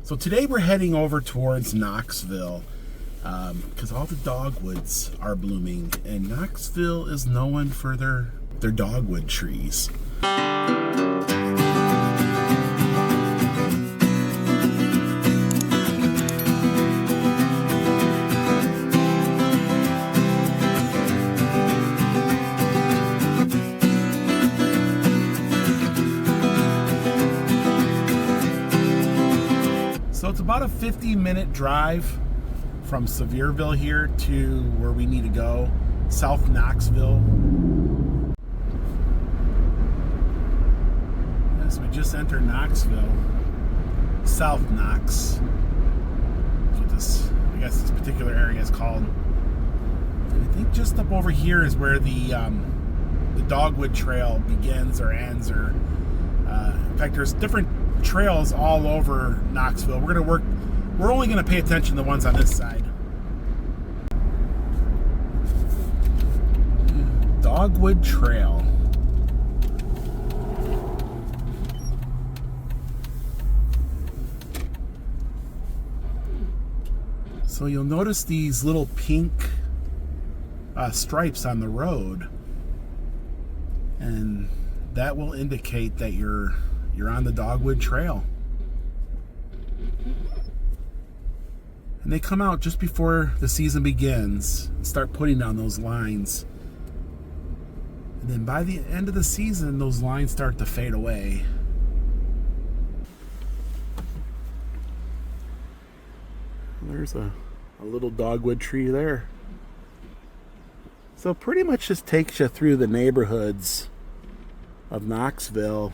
So today we're heading over towards Knoxville because all the dogwoods are blooming, and Knoxville is known for their dogwood trees. So it's about a 50-minute drive from Sevierville here to where we need to go, South Knoxville. Yes, we just entered Knoxville, South Knox. That's what this, I guess this particular area is called. And I think just up over here is where the Dogwood Trail begins or ends, or in fact, there's different trails all over Knoxville. We're only going to pay attention to the ones on this side. Dogwood Trail. So you'll notice these little pink stripes on the road, and that will indicate that you're on the Dogwood Trail. And they come out just before the season begins and start putting down those lines. And then by the end of the season, those lines start to fade away. There's a little dogwood tree there. So pretty much just takes you through the neighborhoods of Knoxville.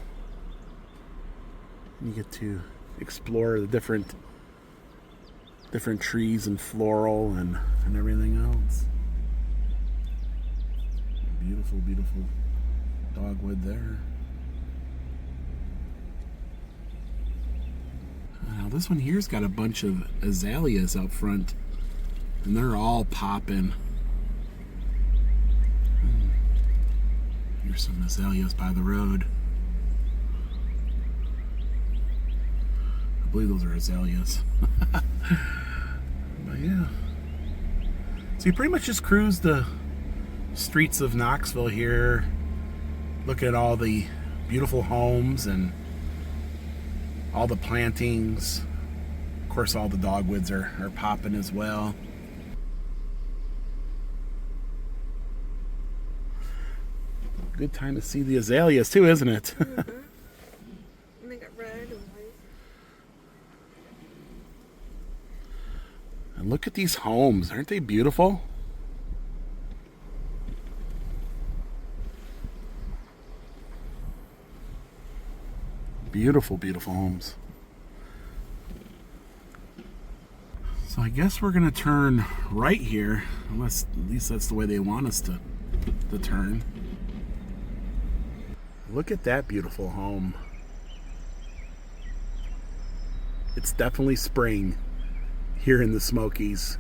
You get to explore the different trees and floral and everything else. Beautiful, beautiful dogwood there. Now this one here's got a bunch of azaleas out front, and they're all popping. Here's some azaleas by the road. I believe those are azaleas. But yeah. So you pretty much just cruise the streets of Knoxville here, look at all the beautiful homes and all the plantings. Of course, all the dogwoods are popping as well. Good time to see the azaleas too, isn't it? Mm-hmm. And they got red and white. And look at these homes. Aren't they beautiful? Beautiful, beautiful homes. So I guess we're going to turn right here, unless at least that's the way they want us to turn. Look at that beautiful home. It's definitely spring here in the Smokies.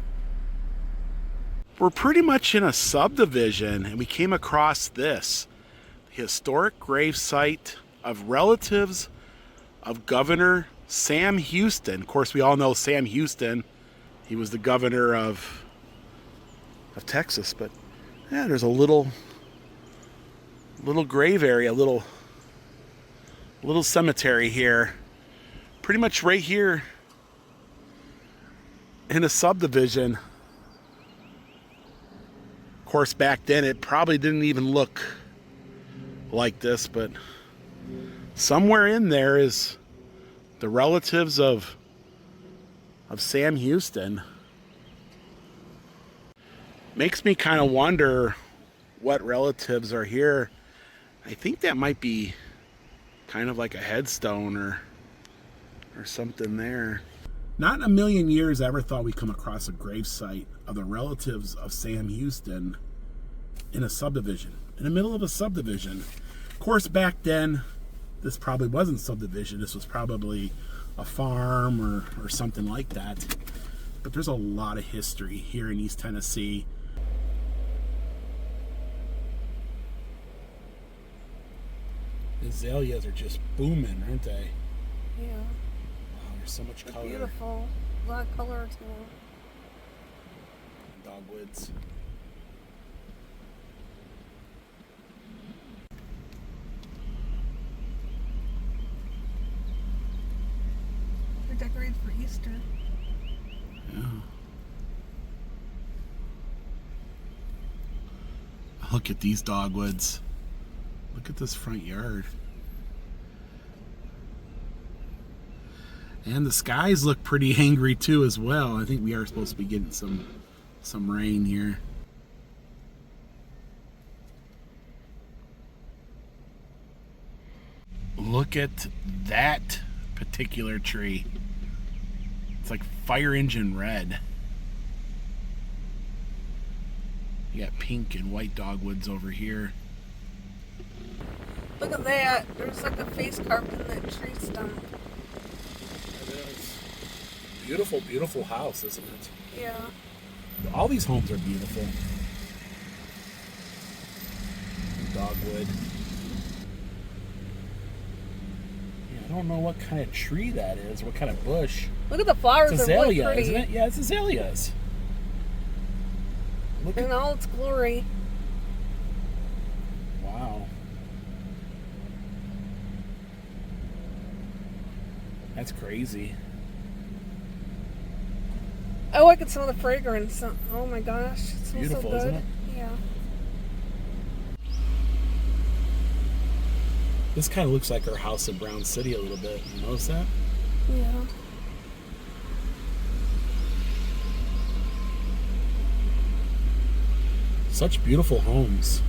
We're pretty much in a subdivision, and we came across this historic grave site of relatives of Governor Sam Houston. Of course, we all know Sam Houston. He was the governor of Texas, but yeah, there's a little grave area, little cemetery here, pretty much right here in a subdivision. Of course, back then it probably didn't even look like this, but somewhere in there is the relatives of Sam Houston. Makes me kind of wonder what relatives are here. I think that might be kind of like a headstone or something there. Not in a million years I ever thought we'd come across a grave site of the relatives of Sam Houston in a subdivision, in the middle of a subdivision. Of course, back then, this probably wasn't subdivision. This was probably a farm or something like that. But there's a lot of history here in East Tennessee. The azaleas are just booming, aren't they? Yeah. Wow, There's so much color. Beautiful. A lot of color to them. Dogwoods. They're decorated for Easter. Yeah. Look at these dogwoods. Look at this front yard. And the skies look pretty angry too as well. I think we are supposed to be getting some rain here. Look at that particular tree. It's like fire engine red. You got pink and white dogwoods over here. Look at that. There's like a face carved in that tree stump. It is. Beautiful, beautiful house, isn't it? Yeah. All these homes are beautiful. Dogwood. Yeah, I don't know what kind of tree that is, what kind of bush. Look at the flowers. It's They're really azalea, pretty. isn't it? Yeah, it's azaleas. Look In at, all its glory. wow. That's crazy. Oh, I can smell the fragrance. Oh my gosh. It smells Beautiful, so good. isn't it? Yeah. This kind of looks like our house in Brown City a little bit. You notice that? Yeah. Such beautiful homes.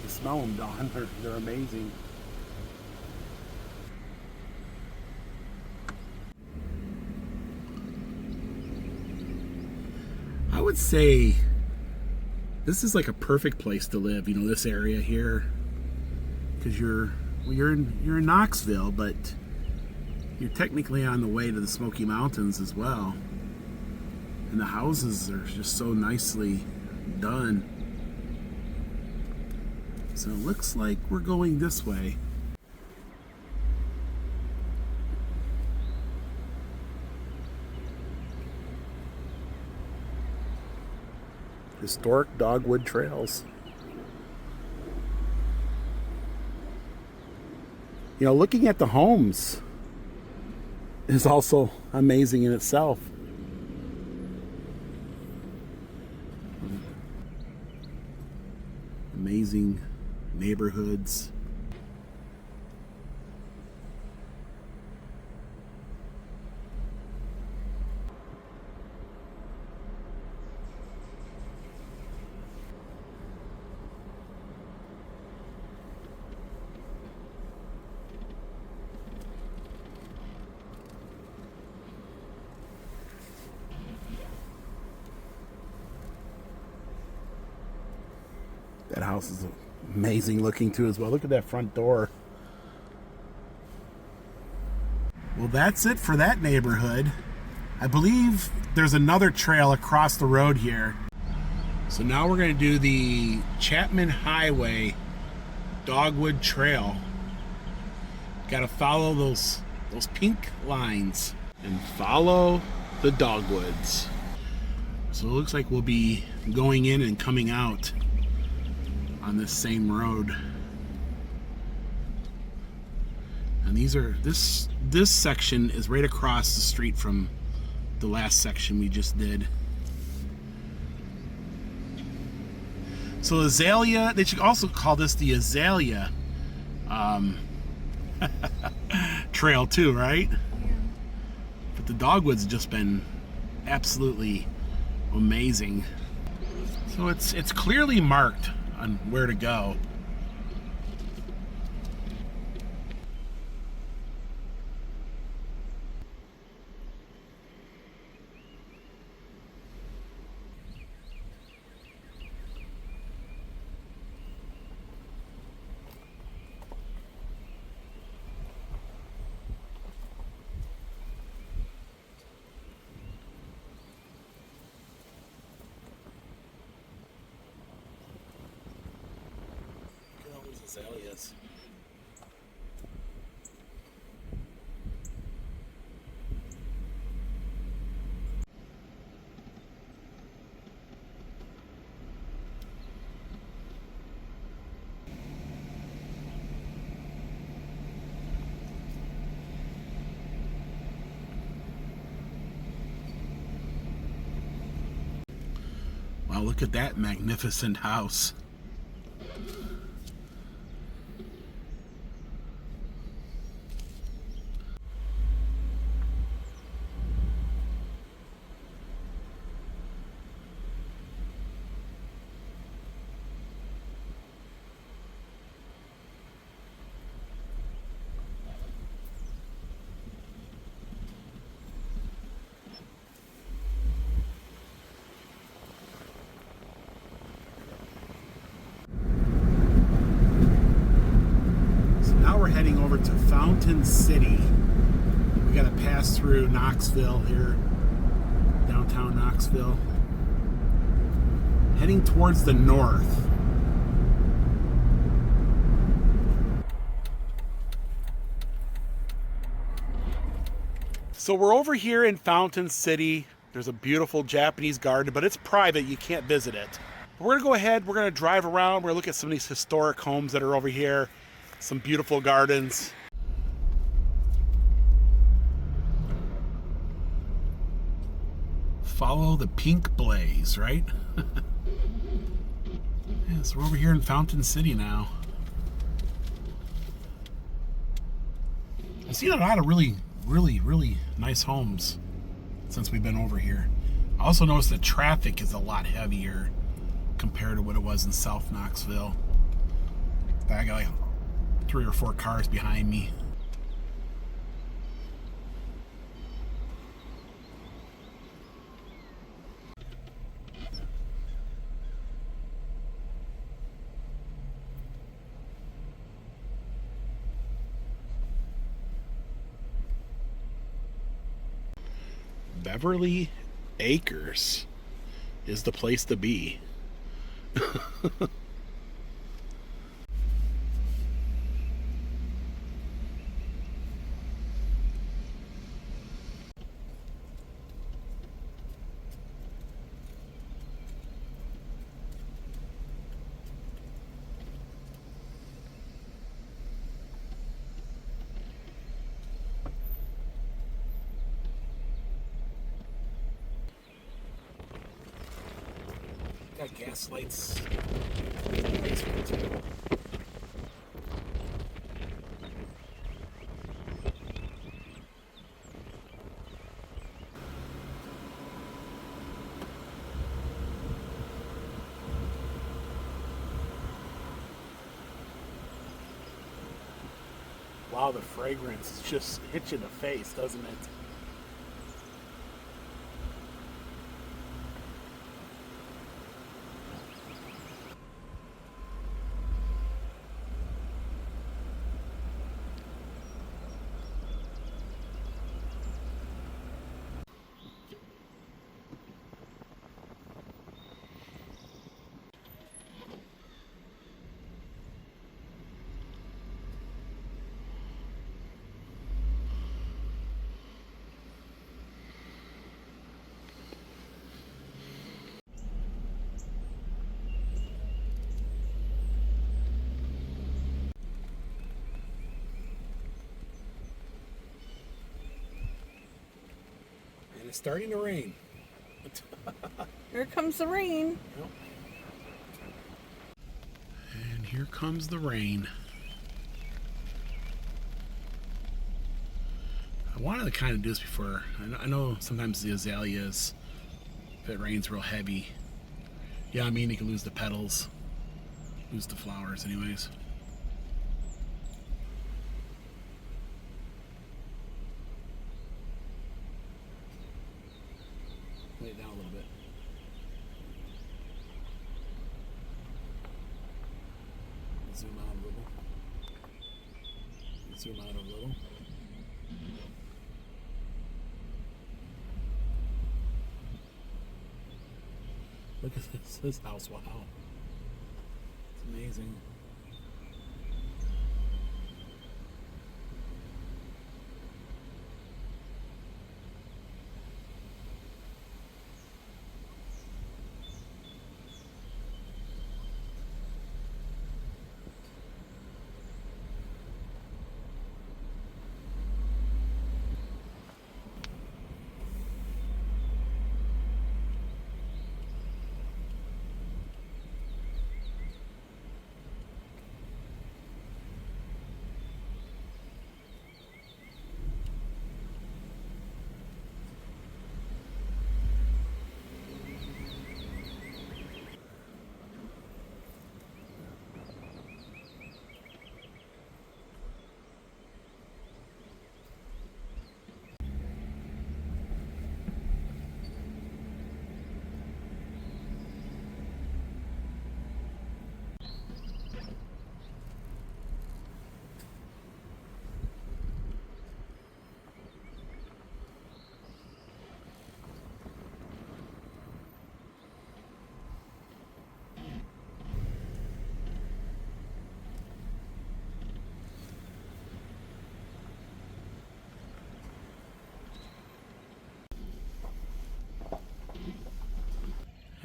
You smell them, Dawn. They're amazing. I would say this is like a perfect place to live. You know, this area here, because you're in Knoxville, but you're technically on the way to the Smoky Mountains as well. And the houses are just so nicely done. So it looks like we're going this way. Historic Dogwood Trails. You know, looking at the homes is also amazing in itself. Amazing neighborhoods. That house is amazing looking too as well. Look at that front door. Well, that's it for that neighborhood. I believe there's another trail across the road here. So now we're going to do the Chapman Highway Dogwood Trail. Got to follow those pink lines and follow the dogwoods. So it looks like we'll be going in and coming out on this same road. And this section is right across the street from the last section we just did. So azalea, they should also call this the azalea trail too, right? Yeah. But the dogwoods have just been absolutely amazing. So it's clearly marked on where to go. azaleas. Wow, look at that magnificent house. We're heading over to Fountain City. We got to pass through Knoxville here, downtown Knoxville. Heading towards the north. So we're over here in Fountain City. There's a beautiful Japanese garden, but it's private. You can't visit it. But we're gonna go ahead. We're gonna drive around. We're gonna look at some of these historic homes that are over here. Some beautiful gardens. Follow the pink blaze, right? Yeah, so we're over here in Fountain City now. I've seen a lot of really nice homes since we've been over here. I also noticed the traffic is a lot heavier compared to what it was in South Knoxville. I got like 3 or 4 cars behind me. Beverly Acres is the place to be. Got gas lights in the basement too. Wow, the fragrance just hits you in the face, doesn't it? It's starting to rain. Here comes the rain. Yep. And here comes the rain. I wanted to kind of do this before. I know sometimes the azaleas, if it rains real heavy, yeah, I mean you can lose the petals, lose the flowers anyways. Lay it down a little bit. Zoom out a little. Zoom out a little. Look at this house, wow. It's amazing.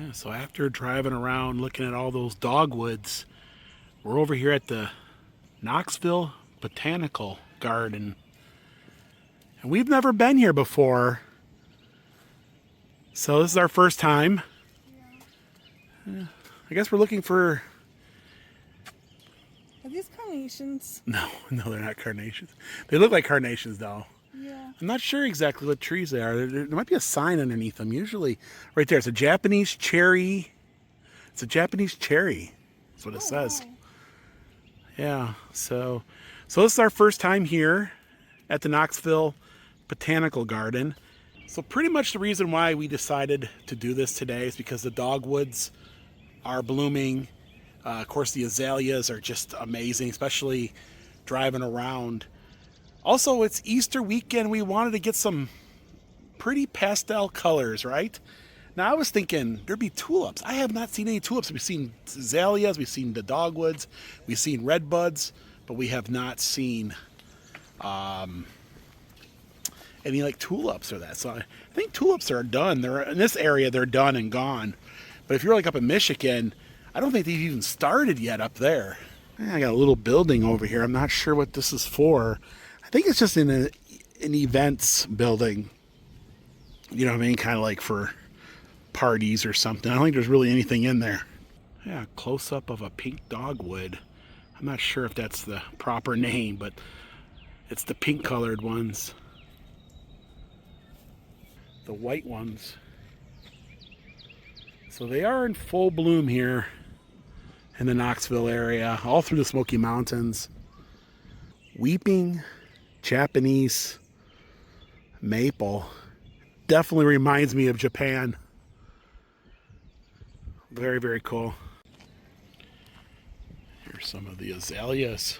Yeah, so after driving around looking at all those dogwoods, we're over here at the Knoxville Botanical Garden. And we've never been here before. So this is our first time. Yeah. I guess we're looking for... Are these carnations? No, they're not carnations. They look like carnations though. Yeah. I'm not sure exactly what trees they are. There might be a sign underneath them. Usually, right there, it's a Japanese cherry. It's a Japanese cherry. That's what it says. Wow. Yeah, so this is our first time here at the Knoxville Botanical Garden. So pretty much the reason why we decided to do this today is because the dogwoods are blooming. Of course, the azaleas are just amazing, especially driving around. Also, it's Easter weekend. We wanted to get some pretty pastel colors, right? Now, I was thinking there'd be tulips. I have not seen any tulips. We've seen azaleas, we've seen the dogwoods, we've seen redbuds, but we have not seen any like tulips or that. So I think tulips are done. They're in this area, they're done and gone. But if you're like up in Michigan, I don't think they've even started yet up there. I got a little building over here. I'm not sure what this is for. I think it's just in an events building. You know what I mean? Kind of like for parties or something. I don't think there's really anything in there. Yeah, close up of a pink dogwood. I'm not sure if that's the proper name, but it's the pink colored ones. The white ones. So they are in full bloom here in the Knoxville area, all through the Smoky Mountains. Weeping Japanese maple definitely reminds me of Japan. Very, very cool. Here's some of the azaleas.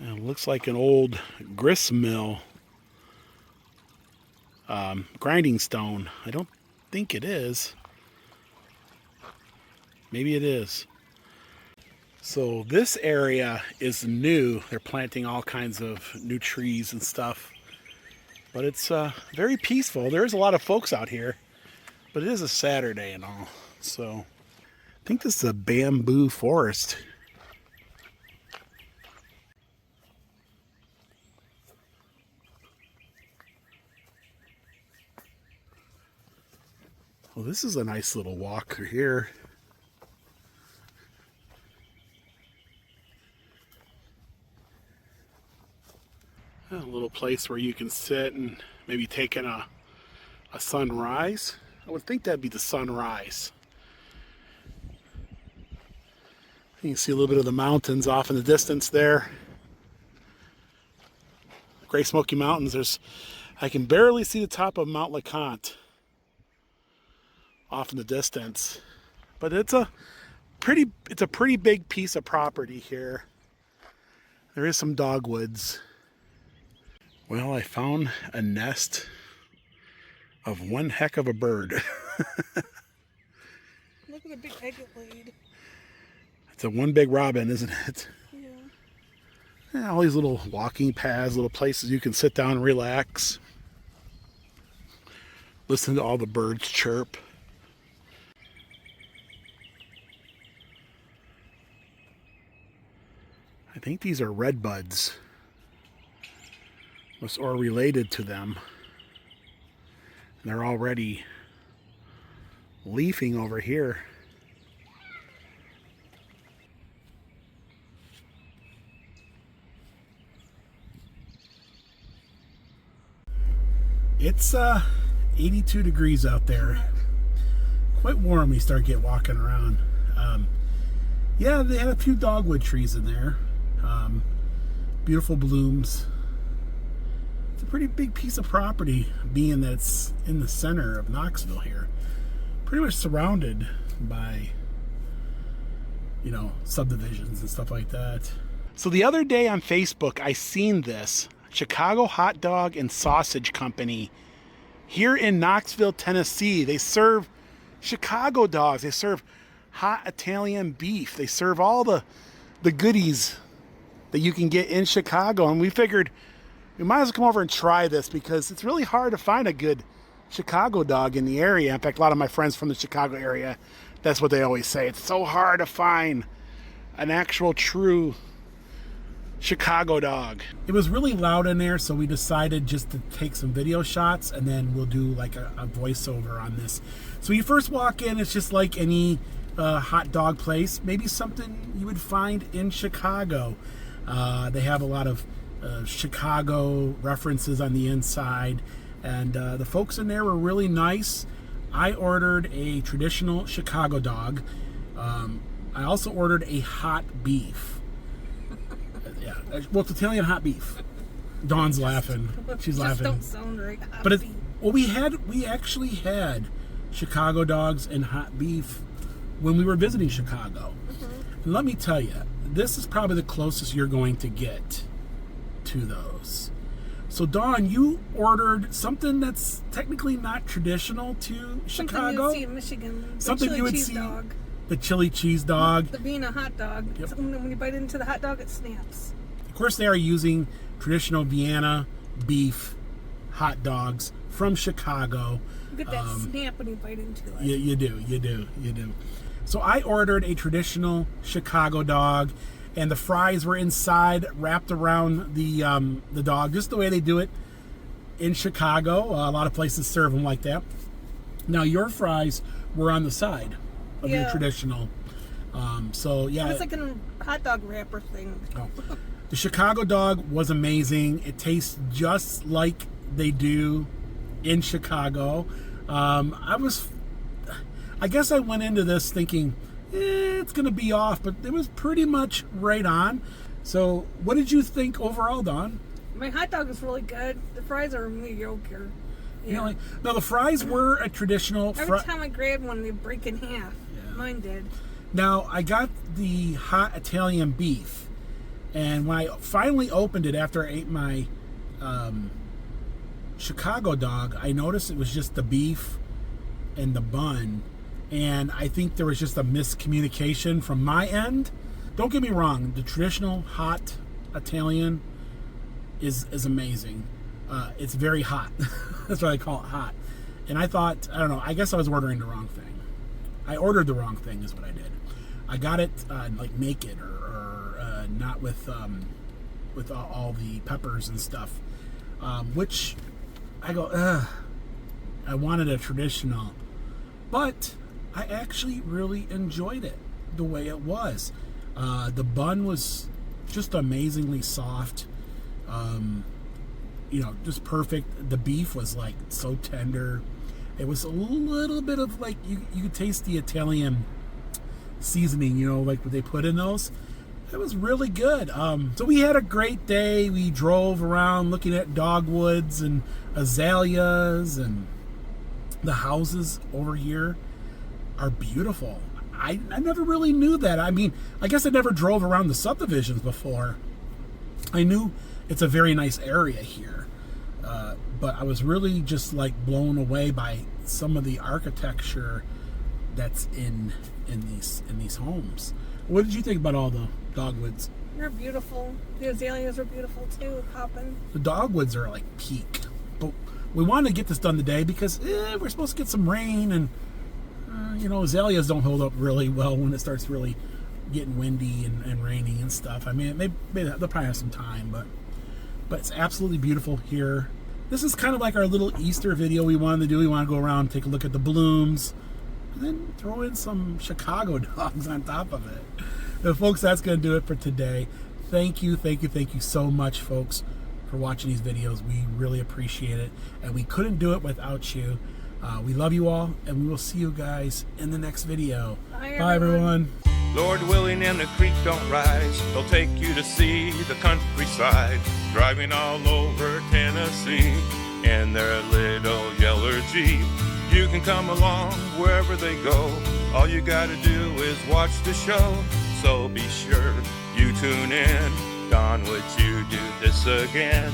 It looks like an old grist mill grinding stone. I don't think it is. Maybe it is. So this area is new. They're planting all kinds of new trees and stuff. But it's very peaceful. There's a lot of folks out here. But it is a Saturday and all. So I think this is a bamboo forest. Well, this is a nice little walk through here. A little place where you can sit and maybe take in a sunrise. I would think that'd be the sunrise. You can see a little bit of the mountains off in the distance there. Great Smoky Mountains. I can barely see the top of Mount LeConte off in the distance, but it's a pretty big piece of property here. There is some dogwoods. Well, I found a nest of one heck of a bird. Look at the big egg it laid. It's a one big robin, isn't it? Yeah. Yeah, all these little walking paths, little places you can sit down and relax. Listen to all the birds chirp. I think these are redbuds, or related to them. They're already leafing over here. It's 82 degrees out there. Quite warm when you start walking around. Yeah, they had a few dogwood trees in there. Beautiful blooms. It's a pretty big piece of property, being that it's in the center of Knoxville here. Pretty much surrounded by, you know, subdivisions and stuff like that. So the other day on Facebook, I seen this Chicago Hot Dog and Sausage Company here in Knoxville, Tennessee. They serve Chicago dogs. They serve hot Italian beef. They serve all the goodies that you can get in Chicago. And we figured we might as well come over and try this because it's really hard to find a good Chicago dog in the area. In fact, a lot of my friends from the Chicago area, that's what they always say. It's so hard to find an actual true Chicago dog. It was really loud in there, so we decided just to take some video shots and then we'll do like a voiceover on this. So you first walk in, it's just like any hot dog place, maybe something you would find in Chicago. They have a lot of Chicago references on the inside, and the folks in there were really nice. I ordered a traditional Chicago dog. I also ordered a hot beef. Yeah, well, it's Italian hot beef. Dawn's laughing. She's laughing. Don't sound right. But it's, well, we actually had Chicago dogs and hot beef when we were visiting Chicago. And let me tell you, this is probably the closest you're going to get to those. So Dawn, you ordered something that's technically not traditional to Chicago. Something you would see in Michigan. Something you would see. Dog. The chili cheese dog. The being a hot dog. Yep. When you bite into the hot dog, it snaps. Of course, they are using traditional Vienna beef hot dogs from Chicago. You get that snap when you bite into it. You do. So I ordered a traditional Chicago dog, and the fries were inside, wrapped around the dog, just the way they do it in Chicago. A lot of places serve them like that. Now your fries were on the side of your traditional. So yeah, it's like a hot dog wrapper thing. Oh. The Chicago dog was amazing. It tastes just like they do in Chicago. I guess I went into this thinking it's gonna be off, but it was pretty much right on. So what did you think overall, Dawn? My hot dog is really good. The fries are mediocre. Yeah. Really? No, the fries were a traditional. Every time I grab one, they break in half. Yeah. Mine did. Now I got the hot Italian beef, and when I finally opened it after I ate my Chicago dog, I noticed it was just the beef and the bun, and I think there was just a miscommunication from my end. Don't get me wrong, the traditional hot Italian is amazing. It's very hot. That's why I call it hot. And I thought, I don't know, I guess I was ordering the wrong thing. I ordered the wrong thing is what I did. I got it like naked or not with all the peppers and stuff, which I go, I wanted a traditional, but I actually really enjoyed it the way it was. The bun was just amazingly soft, just perfect. The beef was like so tender. It was a little bit of like, you could taste the Italian seasoning, like what they put in those. It was really good. So we had a great day. We drove around looking at dogwoods and azaleas, and the houses over here are beautiful. I never really knew that. I mean, I guess I never drove around the subdivisions before. I knew it's a very nice area here, but I was really just like blown away by some of the architecture that's in these homes. What did you think about all the dogwoods? They're beautiful. The azaleas are beautiful too, popping. The dogwoods are like peak, but we wanted to get this done today because we're supposed to get some rain, and azaleas don't hold up really well when it starts really getting windy and raining and stuff. I mean, maybe they'll probably have some time, but it's absolutely beautiful here. This is kind of like our little Easter video we wanted to do. We want to go around and take a look at the blooms, and then throw in some Chicago dogs on top of it. But folks, that's going to do it for today. Thank you so much, folks, for watching these videos. We really appreciate it, and we couldn't do it without you. We love you all, and we will see you guys in the next video. Bye everyone. Lord willing and the creek don't rise, they'll take you to see the countryside, driving all over Tennessee in their little yellow Jeep. You can come along wherever they go. All you gotta do is watch the show. So be sure you tune in. Don, would you do this again?